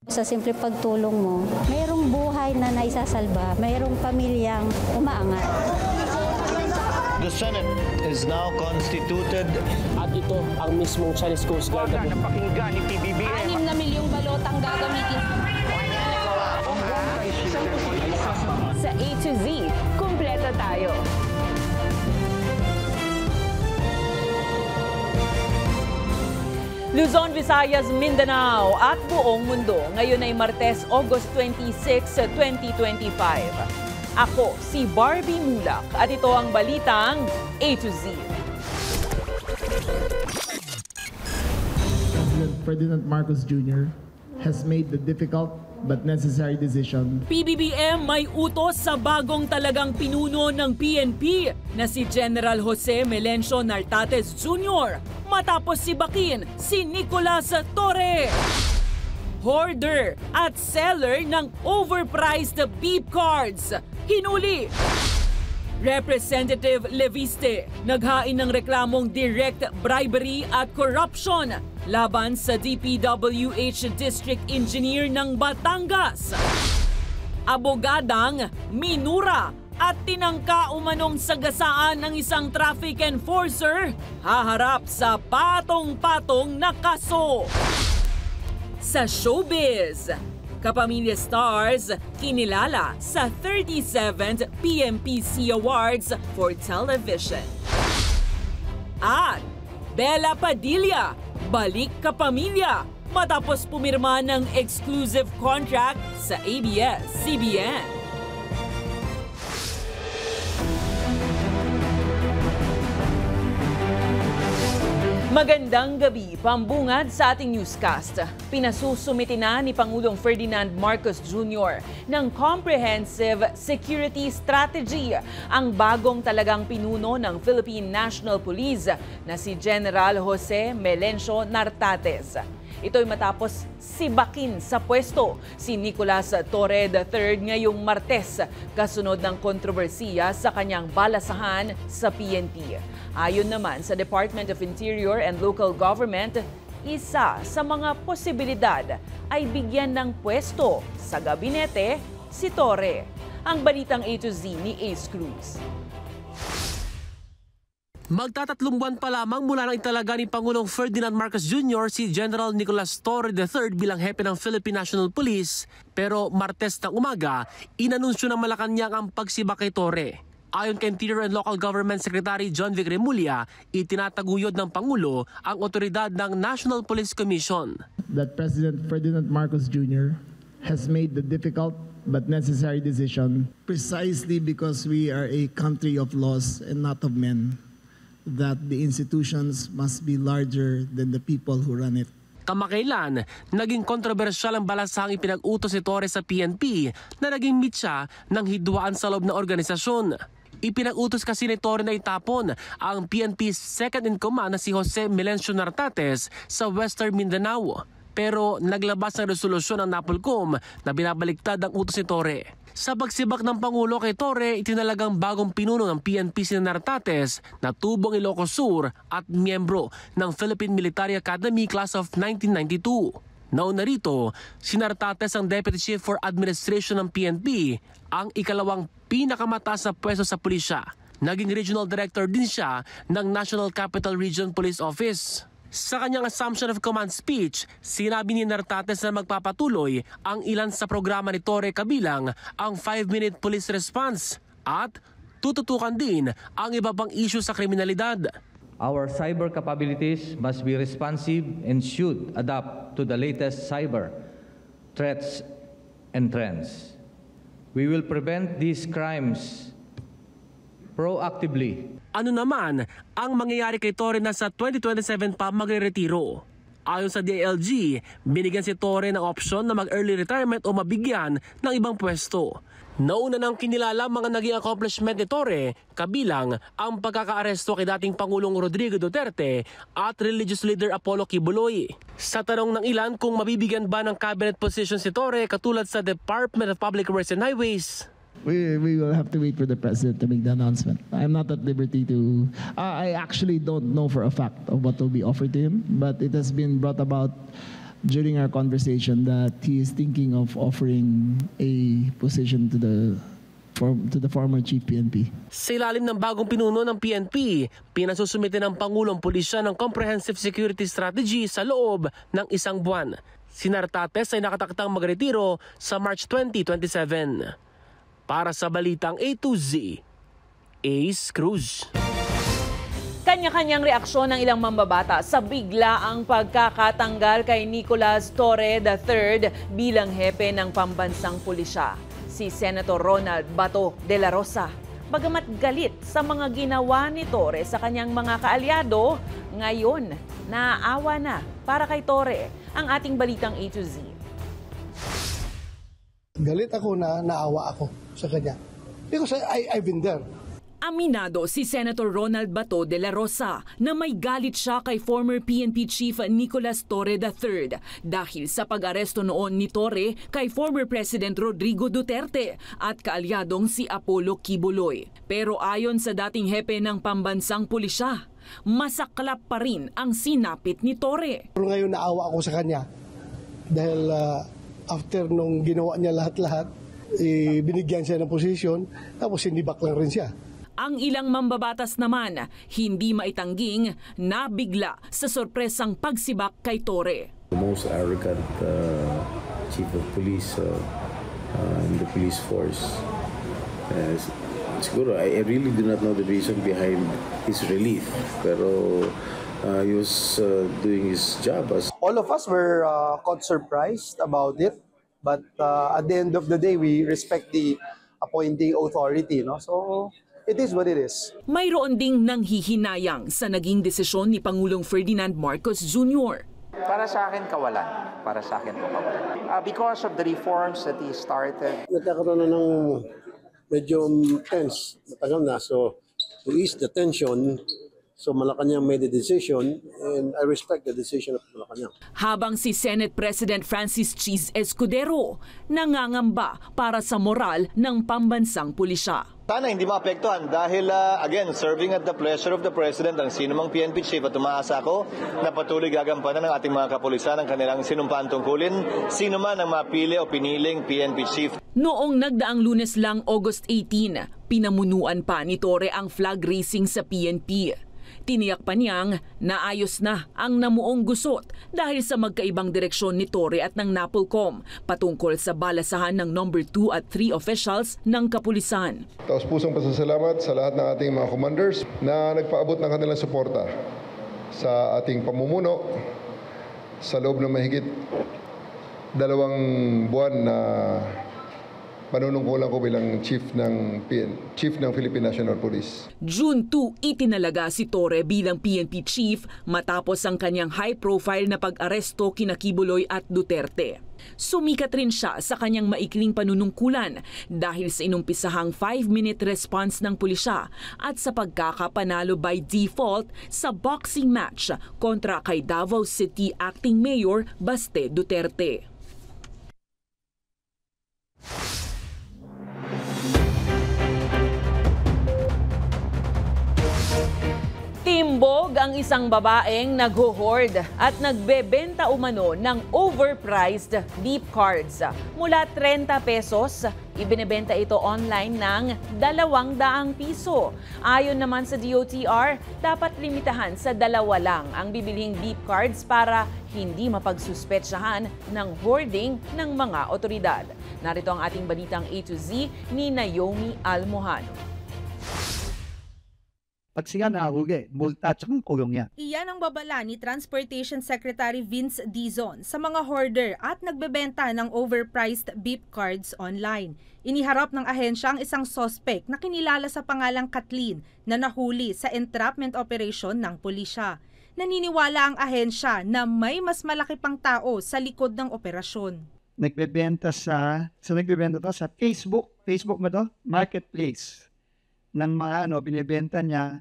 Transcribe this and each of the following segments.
Sa simple pagtulong mo, mayroong buhay na naisasalba, mayroong pamilyang umaangat. The Senate is now constituted. At ito ang mismong Chinese Coast Guard. Napakinggan ni PBBM. 6 na milyong balot ang gagamitin. Sa A to Z, kumpleto tayo. Luzon, Visayas, Mindanao at buong mundo. Ngayon ay Martes, August 26, 2025. Ako si Barbie Mulak at ito ang balitang A to Z. President Ferdinand Marcos Jr. has made the difficult but necessary decision. PBBM may utos sa bagong talagang pinuno ng PNP na si General Jose Melencio Nartates Jr. matapos sibakin si Nicolas Torre. Hoarder at seller ng overpriced beep cards. Hinuli. Representative Leviste naghain ng reklamong direct bribery at corruption laban sa DPWH District Engineer ng Batangas. Abogadang minura at tinangka umanong sagasaan ng isang traffic enforcer haharap sa patong-patong na kaso. Sa showbiz, Kapamilya Stars kinilala sa 37th PMPC Awards for Television. At Bella Padilla, balik kapamilya matapos pumirma ng exclusive contract sa ABS-CBN. Magandang gabi, pambungad sa ating newscast. Pinasusumitin na ni Pangulong Ferdinand Marcos Jr. ng Comprehensive Security Strategy ang bagong talagang pinuno ng Philippine National Police na si General Jose Melencio Nartates. Ito'y matapos sibakin sa pwesto si Nicolas Torre III ngayong Martes kasunod ng kontrobersiya sa kanyang balasahan sa PNP. Ayon naman sa Department of Interior and Local Government, isa sa mga posibilidad ay bigyan ng pwesto sa gabinete si Torre. Ang balitang A to Z ni Ace Cruz. Magtatatlong buwan pa lamang mula nang italaga ni Pangulong Ferdinand Marcos Jr. si General Nicolas Torre III bilang hepe ng Philippine National Police. Pero Martes ng umaga, inanunsyo ng Malacanang ang pagsibak kay Torre. Ayon kay Interior and Local Government Secretary John Vic Remulla, itinataguyod ng Pangulo ang otoridad ng National Police Commission. That President Ferdinand Marcos Jr. has made the difficult but necessary decision precisely because we are a country of laws and not of men, that the institutions must be larger than the people who run it. Kamakailan, naging kontrobersyal ang balasahang ipinag-utos ni Torre sa PNP na naging mitya ng hidwaan sa loob ng organisasyon. Ipinag-utos kasi ni Torre na itapon ang PNP's second in command na si Jose Melencio Nartates sa Western Mindanao. Pero naglabas ng resolusyon ang NAPOLCOM na binabaliktad ang utos ni Torre. Sa pagsibak ng Pangulo kay Torre, itinalagang bagong pinuno ng PNP si Nartates na tubong Ilocos Sur at miyembro ng Philippine Military Academy Class of 1992. Nauna rito, si Nartates ang Deputy Chief for Administration ng PNP, ang ikalawang pinakamataas na pwesto sa pulisya. Naging Regional Director din siya ng National Capital Region Police Office. Sa kanyang assumption of command speech, sinabi ni Nartates na magpapatuloy ang ilan sa programa ni Torre kabilang ang 5-minute police response at tututukan din ang iba pang issue sa kriminalidad. Our cyber capabilities must be responsive and should adapt to the latest cyber threats and trends. We will prevent these crimes proactively. Ano naman ang mangyayari kay Torre na sa 2027 pa magre-retiro? Ayon sa DILG, binigyan si Torre ng opsyon na mag-early retirement o mabigyan ng ibang pwesto. Nauna nang kinilala mga naging accomplishment ni Torre, kabilang ang pagkakaaresto kay dating Pangulong Rodrigo Duterte at religious leader Apollo Kibuloy. Sa tanong ng ilan kung mabibigyan ba ng cabinet position si Torre katulad sa Department of Public Works and Highways, We will have to wait for the president to make the announcement. I'm not at liberty to... I actually don't know for a fact of what will be offered to him, but it has been brought about during our conversation that he is thinking of offering a position to the former Chief PNP. Sa ilalim ng bagong pinuno ng PNP, pinasusumite ng Pangulong Pulisya ng Comprehensive Security Strategy sa loob ng 1 buwan. Si Nartates ay nakataktang magretiro sa March 2027. Para sa Balitang A to Z, Ace Cruz. Kanya-kanyang reaksyon ng ilang mambabata sa biglaang pagkakatanggal kay Nicolas Torre III bilang hepe ng pambansang pulisya. Si Senator Ronald Bato de la Rosa, bagamat galit sa mga ginawa ni Torre sa kanyang mga kaalyado, ngayon naaawa na para kay Torre. Ang ating Balitang A to Z. Galit ako na naawa ako sa kanya. Because I've been there. Aminado si Senator Ronald Bato de la Rosa na may galit siya kay former PNP Chief Nicolas Torre III dahil sa pag-aresto noon ni Torre kay former President Rodrigo Duterte at kaalyadong si Apollo Quiboloy. Pero ayon sa dating hepe ng pambansang pulisya, masaklap pa rin ang sinapit ni Torre. Pero ngayon naawa ako sa kanya dahil after nung ginawa niya lahat-lahat, binigyan siya ng posisyon tapos sinibak lang rin siya. Ang ilang mambabatas naman, hindi maitangging nabigla sa sorpresang pagsibak kay Torre. The most arrogant chief of police in the police force. Siguro, I really do not know the reason behind his relief. Pero he was doing his job. All of us were caught surprised about it. But at the end of the day, we respect the appointing authority. No? So, it is what it is. Mayroon ding nanghihinayang sa naging desisyon ni Pangulong Ferdinand Marcos Jr. Para sa akin, kawalan. Para sa akin po, kawalan. Because of the reforms that he started. Nagkakaroon na ng medyo tense, matagal na. So, to ease the tension, so Malacanang made the decision and I respect the decision of Malacanang. Habang si Senate President Francis Cheese Escudero nangangamba para sa moral ng pambansang pulisya. Sana hindi maapektuhan dahil again, serving at the pleasure of the President ang sinumang PNP Chief at umaasa ako na patuloy gagampanan ng ating mga kapulisan ang kanilang sinumpaan tungkulin, sino man ang mapili o piniling PNP Chief. Noong nagdaang Lunes lang August 18, pinamunuan pa ni Torre ang flag raising sa PNP. Tiniyak pa niyang naayos na ang namuong gusot dahil sa magkaibang direksyon ni Torre at ng NAPOLCOM patungkol sa balasahan ng number 2 at 3 officials ng kapulisan. Taos-pusong pasasalamat sa lahat ng ating mga commanders na nagpaabot ng kanilang suporta sa ating pamumuno sa loob ng mahigit 2 buwan na panunungkulan ko bilang Chief ng Philippine National Police. June 2, itinalaga si Torre bilang PNP Chief matapos ang kanyang high-profile na pag-aresto kina Quiboloy at Duterte. Sumikat rin siya sa kanyang maikling panunungkulan dahil sa inumpisahang 5-minute response ng pulisya at sa pagkakapanalo by default sa boxing match kontra kay Davao City Acting Mayor Baste Duterte. Timbog ang isang babaeng nagho-hoard at nagbebenta umano ng overpriced beep cards. Mula 30 pesos, ibinebenta ito online ng 200 piso. Ayon naman sa DOTR, dapat limitahan sa 2 lang ang bibilhing beep cards para hindi mapagsuspetsyahan ng hoarding ng mga otoridad. Narito ang ating Balitang A to Z ni Naomi Almohano. Pag siya nahugi, multa at kulong niya. Iyan ang babala ni Transportation Secretary Vince Dizon sa mga hoarder at nagbebenta ng overpriced beep cards online. Iniharap ng ahensya ang isang suspect na kinilala sa pangalang Kathleen na nahuli sa entrapment operation ng pulisya. Naniniwala ang ahensya na may mas malaki pang tao sa likod ng operasyon. Nagbebenta sa Facebook ba to? Marketplace. Ng mga binibenta niya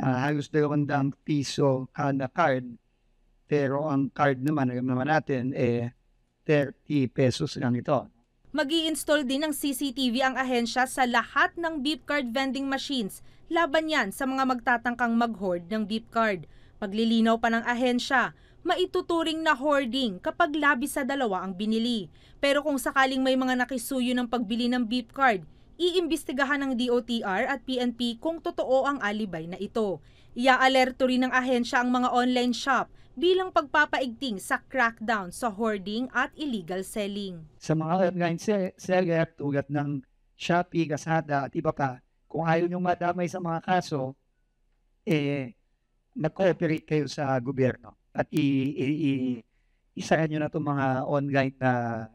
halos 200 piso kada card. Pero ang card naman, alam naman natin, 30 pesos lang ito. Mag-i-install din ng CCTV ang ahensya sa lahat ng beep card vending machines. Laban yan sa mga magtatangkang mag-hoard ng beep card. Paglilinaw pa ng ahensya, maituturing na hoarding kapag labis sa dalawa ang binili. Pero kung sakaling may mga nakisuyo ng pagbili ng beep card, iimbestigahan ng DOTR at PNP kung totoo ang alibay na ito. Iaalerto rin ng ahensya ang mga online shop bilang pagpapaigting sa crackdown sa hoarding at illegal selling. Sa mga online seller tulad ng Shopee, Lazada at iba pa, kung ayaw nyo madamay sa mga kaso, nag-cooperate kayo sa gobyerno at isahan nyo na itong mga online na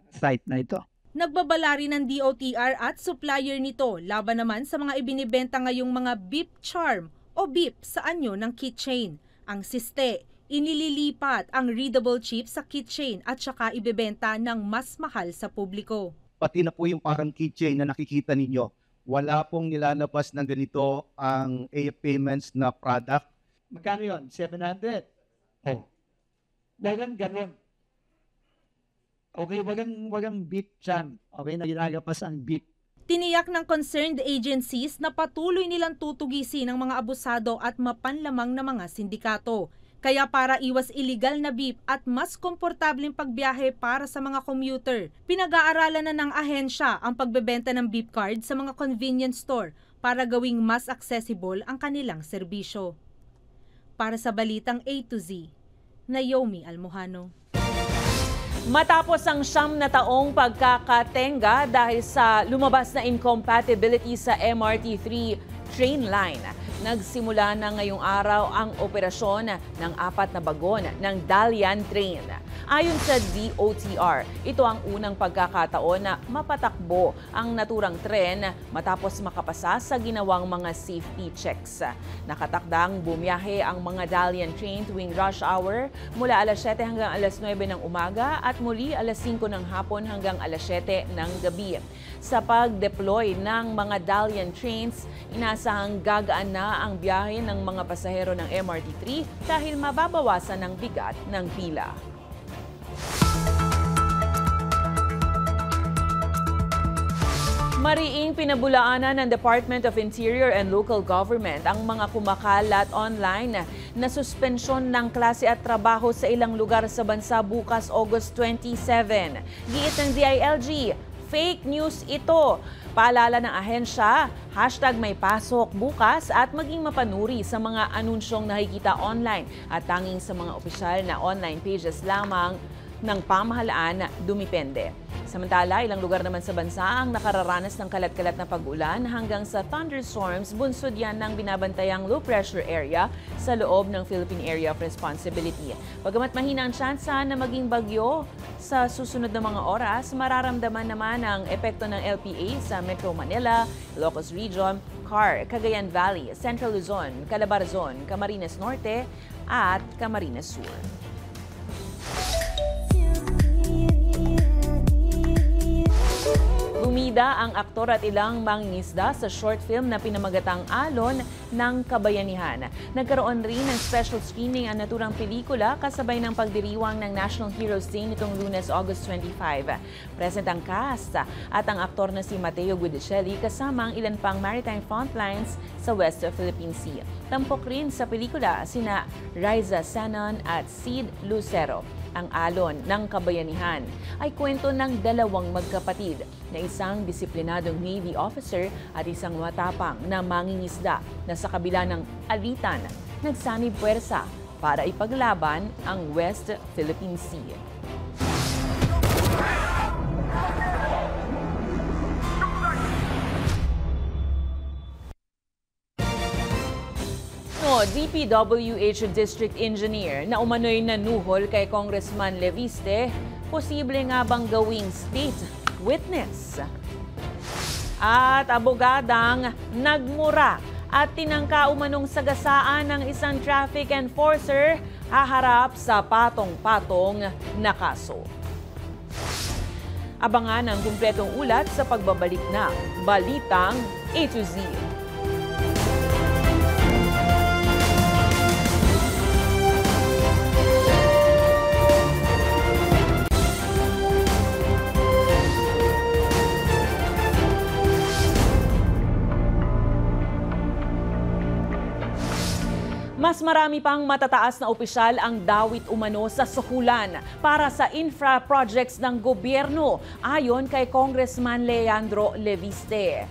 site na ito. Nagbabala rin ng DOTR at supplier nito laban naman sa mga ibinibenta ngayong mga beep charm o beep sa anyo ng keychain. Ang siste, inililipat ang readable chip sa keychain at saka ibebenta ng mas mahal sa publiko. Pati na po yung parang keychain na nakikita ninyo, wala pong nilalabas ng ganito ang AF Payments na product. Magkano yun? 700? Oh. Ganun. Okay, walang beep dyan. Okay, na ginagapas ang beep. Tiniyak ng concerned agencies na patuloy nilang tutugisin ang mga abusado at mapanlamang na mga sindikato. Kaya para iwas illegal na beep at mas komportableng pagbiyahe para sa mga commuter, pinag-aaralan na ng ahensya ang pagbebenta ng beep card sa mga convenience store para gawing mas accessible ang kanilang serbisyo. Para sa Balitang A to Z, Naomi Almohano. Matapos ang 9 na taong pagkakatenga dahil sa lumabas na incompatibility sa MRT-3 train line, nagsimula na ngayong araw ang operasyon ng 4 na bagon ng Dalian train. Ayon sa DOTR, ito ang unang pagkakataon na mapatakbo ang naturang tren matapos makapasa sa ginawang mga safety checks. Nakatakdang bumiyahe ang mga Dalian train tuwing rush hour mula alas 7 hanggang alas 9 ng umaga at muli alas 5 ng hapon hanggang alas 7 ng gabi. Sa pag-deploy ng mga Dalian trains, inasahang gagaan na ang biyahe ng mga pasahero ng MRT-3 dahil mababawasan ang bigat ng pila. Mariing pinabulaanan ng Department of Interior and Local Government ang mga kumakalat online na suspensyon ng klase at trabaho sa ilang lugar sa bansa bukas August 27. Giit ng DILG, fake news ito. Paalala ng ahensya, #may pasok bukas at maging mapanuri sa mga anunsyong nakikita online at tanging sa mga opisyal na online pages lamang ng pamahalaan dumipende. Samantala, ilang lugar naman sa bansa ang nakararanas ng kalat-kalat na pag-ulan hanggang sa thunderstorms, bunsod yan ng binabantayang low pressure area sa loob ng Philippine Area of Responsibility. Bagamat mahina ang tsansa na maging bagyo sa susunod na mga oras, mararamdaman naman ang epekto ng LPA sa Metro Manila, Ilocos Region, CAR, Cagayan Valley, Central Luzon, Calabarzon, Camarines Norte at Camarines Sur. Bumida ang aktor at ilang mangingisda sa short film na pinamagatang Alon ng Kabayanihan. Nagkaroon rin ng special screening ang naturang pelikula kasabay ng pagdiriwang ng National Heroes Day nitong Lunes, August 25. Present ang cast at ang aktor na si Mateo Guidicelli kasama ang ilan pang maritime frontlines sa West Philippine Sea. Tampok rin sa pelikula sina Riza Senon at Sid Lucero. Ang Alon ng Kabayanihan ay kwento ng dalawang magkapatid na isang disiplinadong Navy officer at isang matapang na mangingisda na sa kabila ng alitan nagsanib puwersa para ipaglaban ang West Philippine Sea. DPWH District Engineer na umano'y nanuhol kay Congressman Leviste, posible nga bang gawing state witness? At abogadang nagmura at tinangka umanong sagasaan ng isang traffic enforcer haharap sa patong-patong na kaso. Abangan ang kumpletong ulat sa pagbabalik na Balitang A to Z. Mas marami pang matataas na opisyal ang dawit umano sa suhulan para sa infra projects ng gobyerno, ayon kay Congressman Leandro Leviste.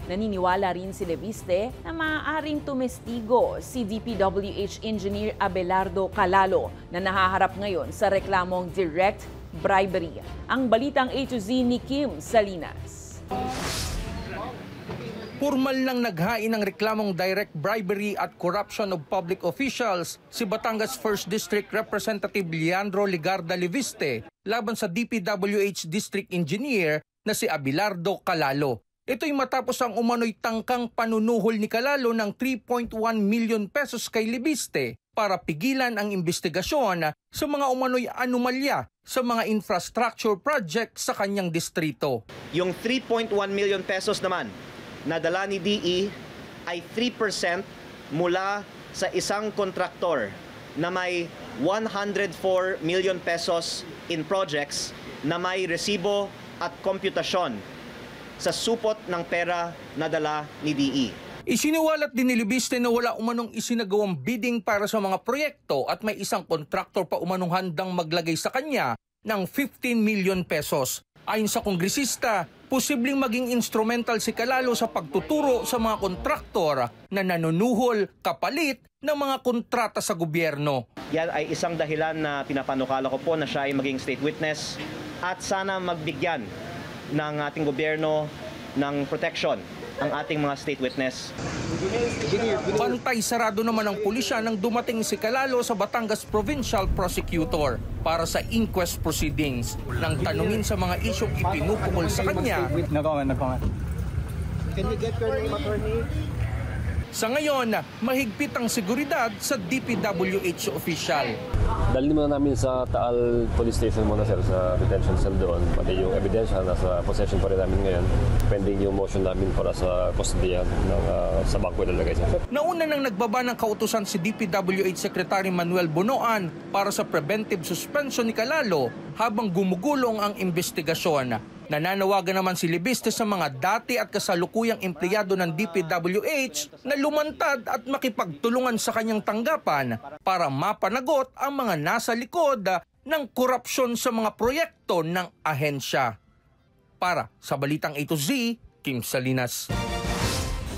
Naniniwala rin si Leviste na maaaring tumestigo si DPWH Engineer Abelardo Calalo na nahaharap ngayon sa reklamong direct bribery. Ang balitang A to Z ni Kim Salinas. Formal nang naghain ng reklamong direct bribery at corruption of public officials si Batangas 1st District Representative Leandro Ligarda Leviste laban sa DPWH District Engineer na si Abelardo Calalo. Ito'y matapos ang umano'y tangkang panunuhol ni Calalo ng 3.1 million pesos kay Leviste para pigilan ang investigasyon sa mga umano'y anomalya sa mga infrastructure project sa kanyang distrito. Yung 3.1 million pesos naman nadala ni DE ay 3% mula sa isang kontraktor na may 104 million pesos in projects na may resibo at komputasyon sa supot ng pera na dala ni DE. Isiniwalat din ni Leviste na wala umanong isinagawang bidding para sa mga proyekto at may isang kontraktor pa umanong handang maglagay sa kanya ng 15 million pesos. Ayon sa kongresista, posibleng maging instrumental si Calalo sa pagtuturo sa mga kontraktor na nanunuhol kapalit ng mga kontrata sa gobyerno. Yan ay isang dahilan na pinapanukala ko po na siya ay maging state witness at sana magbigyan ng ating gobyerno ng protection ang ating mga state witness. Pantay sarado naman ang pulisya nang dumating si Calalo sa Batangas Provincial Prosecutor para sa inquest proceedings nang tanungin sa mga isyong ipinupukol sa kanya. Can you get your name, attorney? Sa ngayon, mahigpit ang seguridad sa DPWH official. Dalhin muna namin sa Taal Police Station muna sir, sa detention cell doon. Pati yung ebidensya nasa possession pa rin namin ngayon. Pending yung motion namin para sa kustodiya ng sa bangko ilalagay sir. Nauna nang nagbaba ng kautusan si DPWH Secretary Manuel Bonoan para sa preventive suspension ni Calalo habang gumugulong ang investigasyon. Nananawagan naman si Leviste sa mga dati at kasalukuyang empleyado ng DPWH na lumantad at makipagtulungan sa kanyang tanggapan para mapanagot ang mga nasa likod ng korupsyon sa mga proyekto ng ahensya. Para sa Balitang A to Z, Kim Salinas.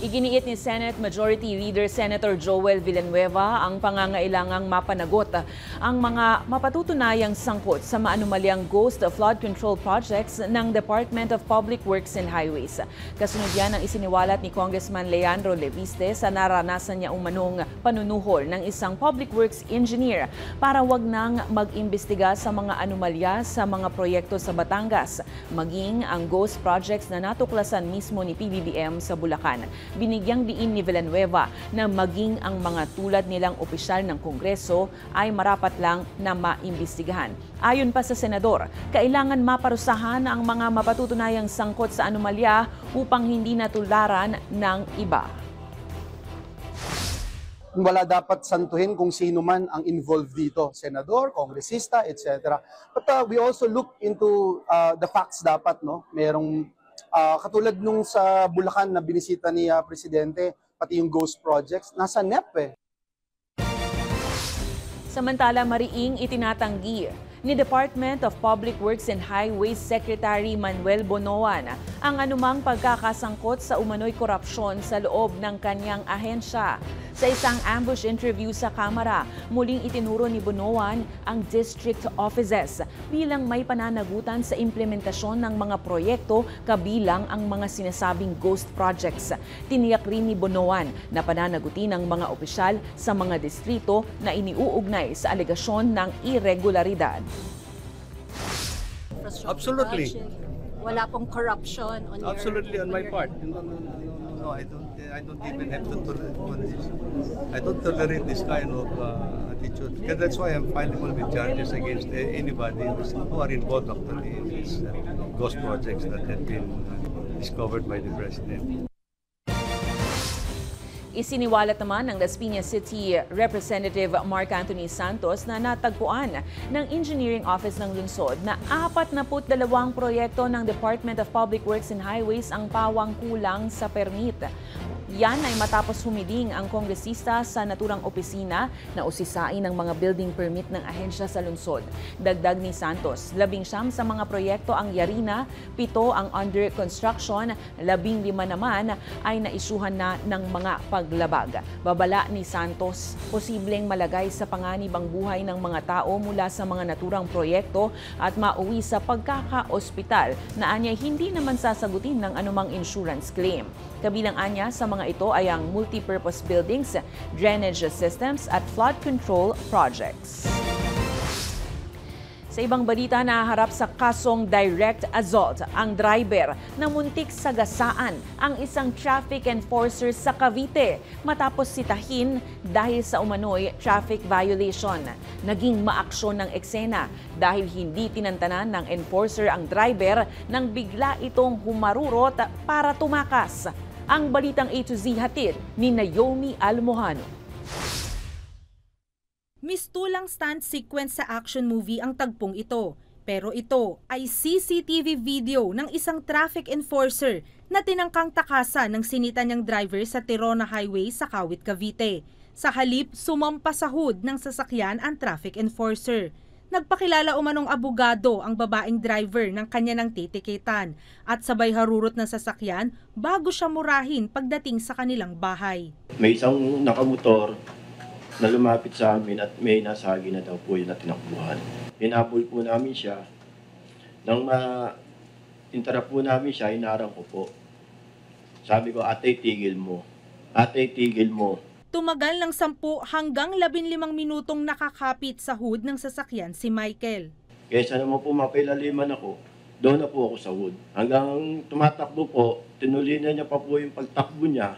Iginiit ni Senate Majority Leader Senator Joel Villanueva ang pangangailangang mapanagot ang mga mapatutunayang sangkot sa maanumalyang ghost flood control projects ng Department of Public Works and Highways. Kasunod yan ang isiniwalat ni Congressman Leandro Leviste sa naranasan niya umanong panunuhol ng isang public works engineer para wag nang mag-imbestiga sa mga anomalya sa mga proyekto sa Batangas, maging ang ghost projects na natuklasan mismo ni PBBM sa Bulacan. Binigyang diin ni Villanueva na maging ang mga tulad nilang opisyal ng Kongreso ay marapat lang na maimbestigahan. Ayon pa sa senador, kailangan maparusahan ang mga mapatutunayang sangkot sa anomalya upang hindi natularan ng iba. Wala dapat santuhin kung sino man ang involved dito, senador, kongresista, etc. But we also look into the facts dapat, no? Merong katulad nung sa Bulacan na binisita ni Presidente, pati yung ghost projects, nasa NEP eh. Samantala, mariing itinatanggi ni Department of Public Works and Highways Secretary Manuel Bonoan ang anumang pagkakasangkot sa umano'y korupsyon sa loob ng kanyang ahensya. Sa isang ambush interview sa Kamara, muling itinuro ni Bonoan ang district offices bilang may pananagutan sa implementasyon ng mga proyekto kabilang ang mga sinasabing ghost projects. Tiniyak rin ni Bonoan na pananagutin ng mga opisyal sa mga distrito na iniuugnay sa alegasyon ng irregularidad. Absolutely. Wala pong corruption on Absolutely on my part. No, I don't even have to tolerate this. I don't tolerate this kind of attitude. Because that's why I'm filing all the charges against anybody who are involved actually in these ghost projects that have been discovered by the President. Isiniwalat naman ng Las Piñas City Representative Mark Anthony Santos na natagpuan ng Engineering Office ng lungsod na 42 proyekto ng Department of Public Works and Highways ang pawang kulang sa permit. Yan ay matapos humiding ang kongresista sa naturang opisina na usisain ng mga building permit ng ahensya sa lungsod. Dagdag ni Santos, 19 sa mga proyekto ang yari na, 7 ang under construction, 15 naman ay naisuhan na ng mga paglabag. Babala ni Santos, posibleng malagay sa panganib ang buhay ng mga tao mula sa mga naturang proyekto at mauwi sa pagkaka-ospital na anya'y hindi naman sasagutin ng anumang insurance claim. Kabilang anya sa mga ito ay ang multipurpose buildings, drainage systems at flood control projects. Sa ibang balita, naharap sa kasong direct assault ang driver na muntik sagasaan ang isang traffic enforcer sa Cavite matapos sitahin dahil sa umano'y traffic violation. Naging maaksyon ng eksena dahil hindi tinantanan ng enforcer ang driver nang bigla itong humarurot para tumakas. Ang balitang A to Z hatid ni Naomi Almojano. Mistulang stunt sequence sa action movie ang tagpong ito. Pero ito ay CCTV video ng isang traffic enforcer na tinangkang takasan ng sinita niyang driver sa Tirona Highway sa Kawit, Cavite. Sa halip, sumampa sa hood ng sasakyan ang traffic enforcer. Nagpakilala umanong abogado ang babaeng driver ng kanya ng titikitan at sabay harurot ng sasakyan bago siya murahin pagdating sa kanilang bahay. May isang nakamotor na lumapit sa amin at may nasagi na daw po yun na tinakbuhan. Hinabol po namin siya. Nang ma-interrupt po namin siya, hinarang ko po. Sabi ko, ate, tigil mo. Ate, tigil mo. Tumagal ng 10 hanggang 15 minutong nakakapit sa hood ng sasakyan si Michael. Kesa naman po mapailaliman ako, doon na po ako sa hood. Hanggang tumatakbo po, tinuloy na niya pa po yung pagtakbo niya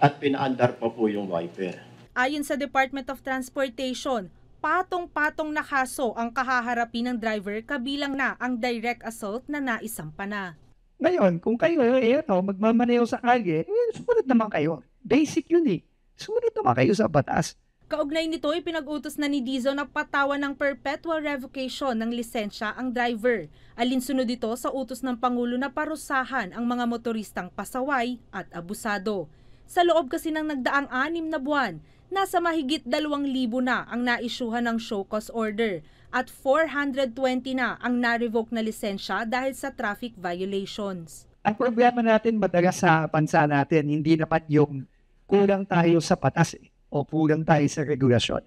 at pinaandar pa po yung wiper. Ayon sa Department of Transportation, patong-patong na kaso ang kahaharapin ng driver kabilang na ang direct assault na naisampa na. Ngayon, kung kayo magmamaneho sa kalye, sumunod naman kayo. Basic yun eh. Sumunod naman kayo sa batas. Kaugnay nito, ipinag-utos na ni Dizon na patawan ng perpetual revocation ng lisensya ang driver. Alinsunod ito sa utos ng Pangulo na parusahan ang mga motoristang pasaway at abusado. Sa loob kasi ng nagdaang 6 na buwan, nasa mahigit 2,000 na ang naisyuhan ng show cause order at 420 na ang na-revoke na lisensya dahil sa traffic violations. Ang problema natin madalas sa bansa natin, hindi naman yung kulang tayo sa batas o kulang tayo sa regulasyon.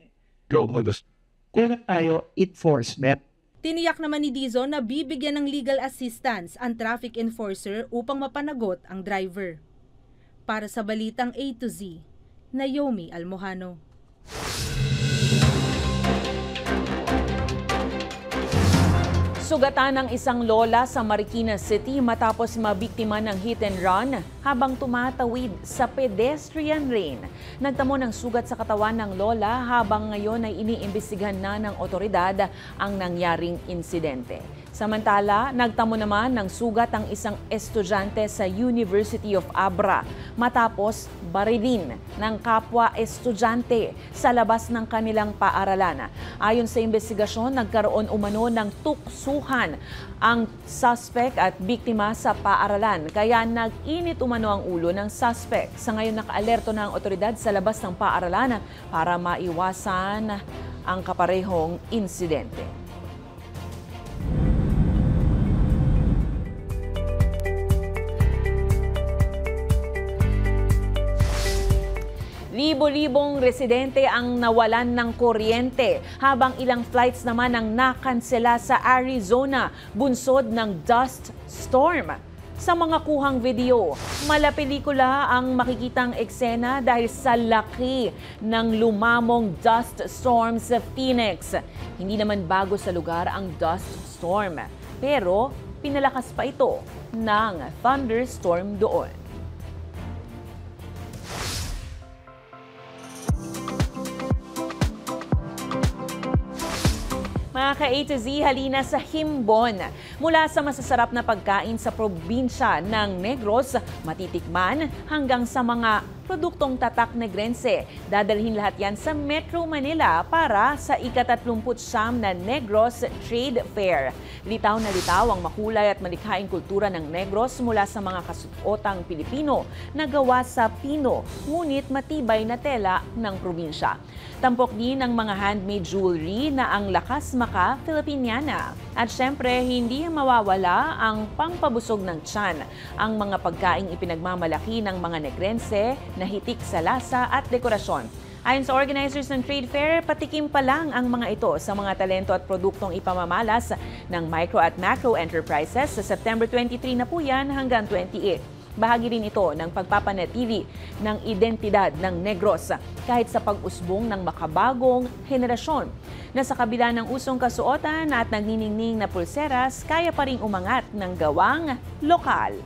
Kulang tayo enforcement. Tiniyak naman ni Dizon na bibigyan ng legal assistance ang traffic enforcer upang mapanagot ang driver. Para sa Balitang A to Z, Naomi Almojano. Sugatan ng isang lola sa Marikina City matapos mabiktima ng hit and run habang tumatawid sa pedestrian lane. Nagtamo ng sugat sa katawan ng lola habang ngayon ay iniimbestigahan na ng otoridad ang nangyaring insidente. Samantala, nagtamo naman ng sugat ang isang estudyante sa University of Abra matapos barilin ng kapwa estudyante sa labas ng kanilang paaralan. Ayon sa investigasyon, nagkaroon umano ng tuksuhan ang suspect at biktima sa paaralan kaya nag-init umano ang ulo ng suspect. Sa ngayon naka-alerto na ang otoridad sa labas ng paaralan para maiwasan ang kaparehong insidente. Libo-libong residente ang nawalan ng kuryente habang ilang flights naman ang nakansela sa Arizona bunsod ng dust storm. Sa mga kuhang video, malapelikula ang makikitang eksena dahil sa laki ng lumamong dust storm sa Phoenix. Hindi naman bago sa lugar ang dust storm, pero pinalakas pa ito ng thunderstorm doon. Mga ka-A to Z, halina sa Himbon. Mula sa masasarap na pagkain sa probinsya ng Negros, matitikman hanggang sa mga produktong tatak Negrense. Dadalhin lahat yan sa Metro Manila para sa ika-39 na Negros Trade Fair. Litaw na litaw ang makulay at malikhaing kultura ng Negros mula sa mga kasuotang Pilipino na gawa sa pino, ngunit matibay na tela ng probinsya. Tampok din ang mga handmade jewelry na ang lakas maka Filipiniana. At syempre, hindi mawawala ang pangpabusog ng tiyan, ang mga pagkaing ipinagmamalaki ng mga Negrense na hitik sa lasa at dekorasyon. Ayon sa organizers ng trade fair, patikim pa lang ang mga ito sa mga talento at produktong ipamamalas ng micro at macro enterprises. Sa September 23 na po yan hanggang 28. Bahagi rin ito ng pagpapanatili ng identidad ng Negros kahit sa pag-usbong ng makabagong henerasyon na sa kabila ng usong kasuotan at nagniningning na pulseras, kaya pa ring umangat ng gawang lokal.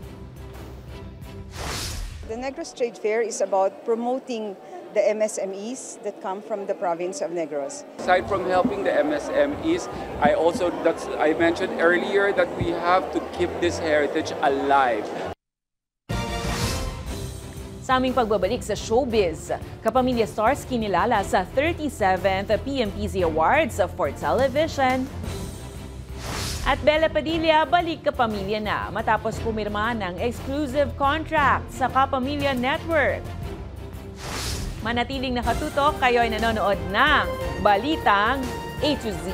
The Negros Trade Fair is about promoting the MSMEs that come from the province of Negros. Aside from helping the MSMEs, I mentioned earlier that we have to keep this heritage alive. Sa aming pagbabalik sa showbiz, Kapamilya Stars kinilala sa 37th PMPZ Awards for Television. At Bella Padilla, balik Kapamilya na matapos pumirma ng exclusive contract sa Kapamilya Network. Manatiling nakatutok, kayo ay nanonood ng Balitang A to Z.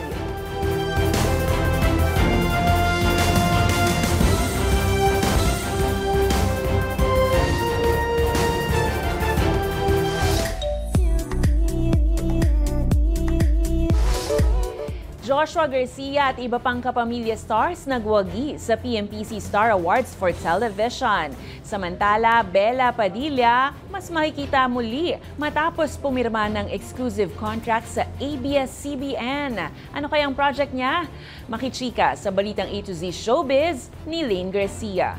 Joshua Garcia at iba pang Kapamilya Stars nagwagi sa PMPC Star Awards for Television. Samantala, Bella Padilla mas makikita muli matapos pumirma ng exclusive contract sa ABS-CBN. Ano kayang project niya? Makichika sa Balitang A to Z Showbiz ni Lane Garcia.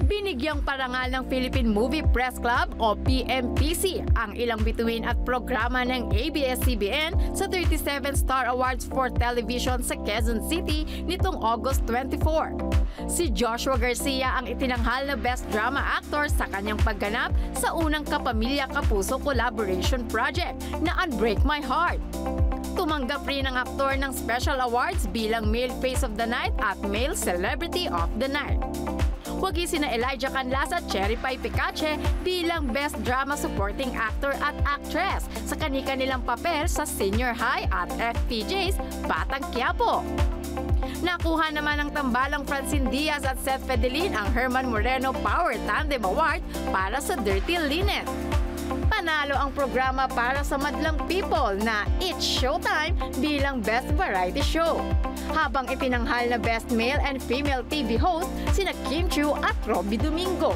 Binigyang parangal ng Philippine Movie Press Club o PMPC ang ilang bituin at programa ng ABS-CBN sa 37th Star Awards for Television sa Quezon City nitong August 24. Si Joshua Garcia ang itinanghal na Best Drama Actor sa kanyang pagganap sa unang Kapamilya Kapuso collaboration project na Unbreak My Heart. Tumanggap rin ang aktor ng special awards bilang Male Face of the Night at Male Celebrity of the Night. Wagi sina Elijah Canlas at Cherry Pie Picache bilang Best Drama Supporting Actor at Actress sa kani-kanilang papel sa Senior High at FPJ's Batang Quiapo. Nakuha naman ng tambalang Francine Diaz at Seth Fedelin ang Herman Moreno Power Tandem Award para sa Dirty Linen. Panalo ang programa para sa Madlang People na It's Showtime bilang Best Variety Show. Habang itinanghal na Best Male and Female TV Host sina Kim Chiu at Robby Domingo.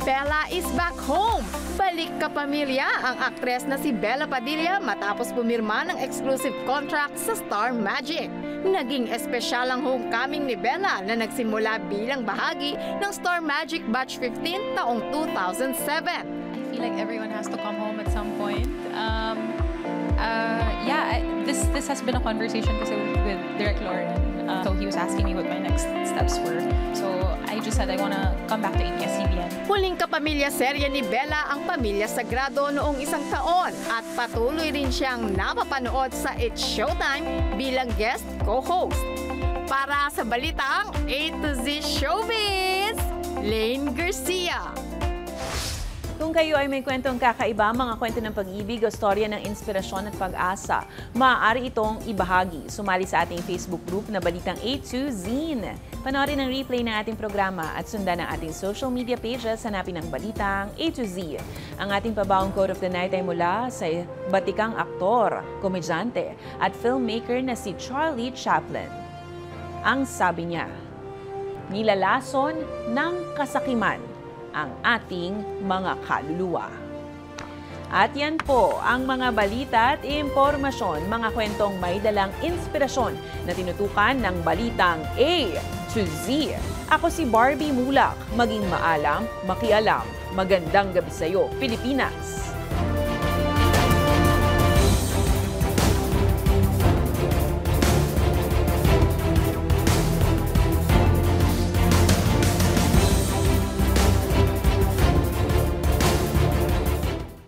Bella is back home! Balik Kapamilya ang aktres na si Bella Padilla matapos pumirma ng exclusive contract sa Star Magic. Naging espesyal ang homecoming ni Bella na nagsimula bilang bahagi ng Star Magic Batch 15 taong 2007. I feel like everyone has to come home at some point. This has been a conversation kasi with Direk Lauren. So he was asking me what my next steps were. So I just said I want to come back to ABS-CBN. Huling Kapamilya serye ni Bella ang Pamilya Sagrado noong 1 taon at patuloy rin siyang napapanood sa It's Showtime bilang guest co-host. Para sa Balitang A to Z Showbiz, Lane Garcia. Kung kayo ay may kwentong kakaiba, mga kwento ng pag-ibig o storya ng inspirasyon at pag-asa, maaari itong ibahagi. Sumali sa ating Facebook group na Balitang A to Z. Panoorin ang replay ng ating programa at sundan ang ating social media pages, hanapin ang Balitang A to Z. Ang ating pabawang quote of the night ay mula sa batikang aktor, komedyante at filmmaker na si Charlie Chaplin. Ang sabi niya, nilalason ng kasakiman ang ating mga kaluluwa. At yan po ang mga balita at impormasyon, mga kwentong may dalang inspirasyon na tinutukan ng Balitang A to Z. Ako si Barbie Mulak, maging maalam, makialam. Magandang gabi sa iyo, Pilipinas!